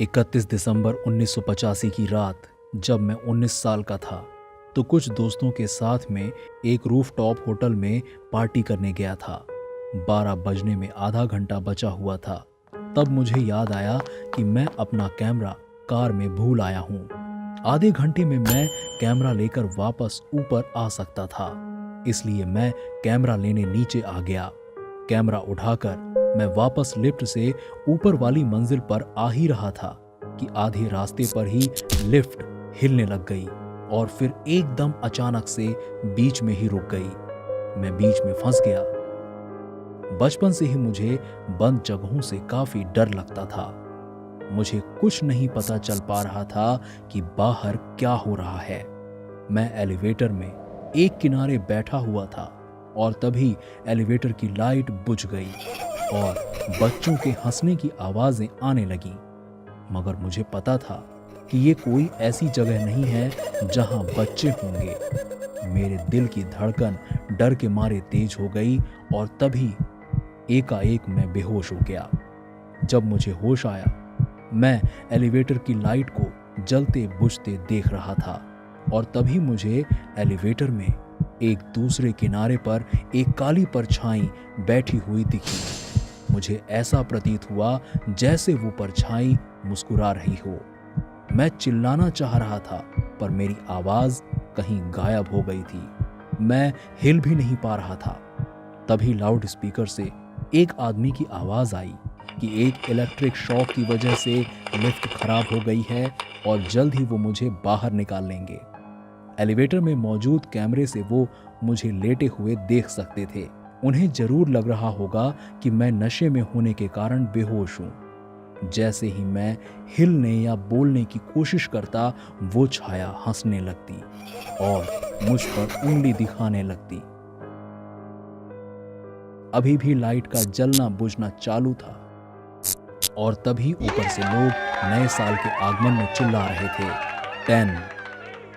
31 दिसंबर 1985 की रात जब मैं 19 साल का था तो कुछ दोस्तों के साथ में एक रूफटॉप होटल में पार्टी करने गया था। 12 बजने में आधा घंटा बचा हुआ था। तब मुझे याद आया कि मैं अपना कैमरा कार में भूल आया हूँ। आधे घंटे में मैं कैमरा लेकर वापस ऊपर आ सकता था, इसलिए मैं कैमरा लेने नीचे आ गया। कैमरा उठाकर मैं वापस लिफ्ट से ऊपर वाली मंजिल पर आ ही रहा था कि आधे रास्ते पर ही लिफ्ट हिलने लग गई और फिर एकदम अचानक से बीच में ही रुक गई। मैं बीच में फंस गया। बचपन से ही मुझे बंद जगहों से काफी डर लगता था। मुझे कुछ नहीं पता चल पा रहा था कि बाहर क्या हो रहा है। मैं एलिवेटर में एक किनारे बैठा हुआ था और तभी एलिवेटर की लाइट बुझ गई और बच्चों के हंसने की आवाजें आने लगीं। मगर मुझे पता था कि ये कोई ऐसी जगह नहीं है जहां बच्चे होंगे। मेरे दिल की धड़कन डर के मारे तेज हो गई और तभी एकाएक मैं बेहोश हो गया। जब मुझे होश आया, मैं एलिवेटर की लाइट को जलते बुझते देख रहा था और तभी मुझे एलिवेटर में एक दूसरे किनारे पर एक काली परछाई बैठी हुई दिखी। मुझे ऐसा प्रतीत हुआ जैसे वो परछाई मुस्कुरा रही हो। मैं चिल्लाना चाह रहा था पर मेरी आवाज कहीं गायब हो गई थी। मैं हिल भी नहीं पा रहा था। तभी लाउड स्पीकर से एक आदमी की आवाज आई कि एक इलेक्ट्रिक शॉक की वजह से लिफ्ट खराब हो गई है और जल्द ही वो मुझे बाहर निकाल लेंगे। एलिवेटर में मौजूद कैमरे से वो मुझे लेटे हुए देख सकते थे। उन्हें जरूर लग रहा होगा कि मैं नशे में होने के कारण बेहोश हूं। जैसे ही मैं हिलने या बोलने की कोशिश करता, वो छाया हंसने लगती और मुझ पर उंगली दिखाने लगती। अभी भी लाइट का जलना बुझना चालू था और तभी ऊपर से लोग नए साल के आगमन में चिल्ला रहे थे 10।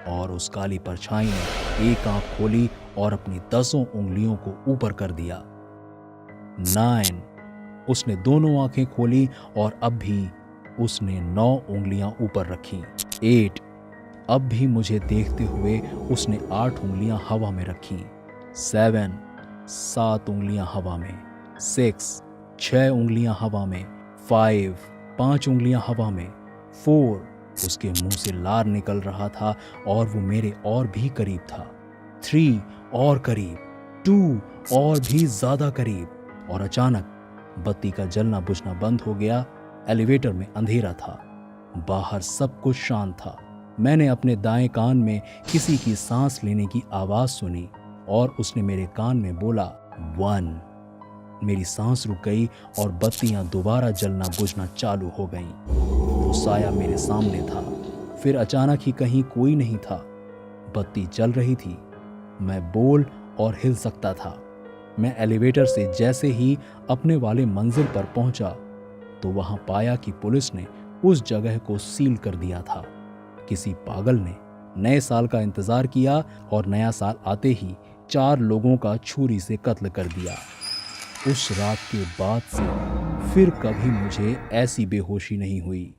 और उस काली परछाई ने एक आंख खोली और अपनी 10 उंगलियों को ऊपर कर दिया। 9। उसने दोनों आंखें खोली और अब भी उसने 9 उंगलियां ऊपर रखी। 8। अब भी मुझे देखते हुए उसने 8 उंगलियां हवा में रखी। 7। 7 उंगलियां हवा में। 6। 6 उंगलियां हवा में। 5। 5 उंगलियां हवा में। 4। उसके मुंह से लार निकल रहा था और वो मेरे और भी करीब था। 3 और करीब। 2 और भी ज्यादा करीब। और अचानक बत्ती का जलना बुझना बंद हो गया। एलिवेटर में अंधेरा था। बाहर सब कुछ शांत था। मैंने अपने दाएं कान में किसी की सांस लेने की आवाज सुनी और उसने मेरे कान में बोला 1। मेरी सांस रुक गई और बत्तियां दोबारा जलना बुझना चालू हो गईं। वो साया मेरे सामने था। फिर अचानक ही कहीं कोई नहीं था। बत्ती जल रही थी। मैं बोल और हिल सकता था। मैं एलिवेटर से जैसे ही अपने वाले मंजिल पर पहुंचा तो वहां पाया कि पुलिस ने उस जगह को सील कर दिया था। किसी पागल ने नए साल का इंतजार किया और नया साल आते ही 4 लोगों का छुरी से कत्ल कर दिया। उस रात के बाद से फिर कभी मुझे ऐसी बेहोशी नहीं हुई।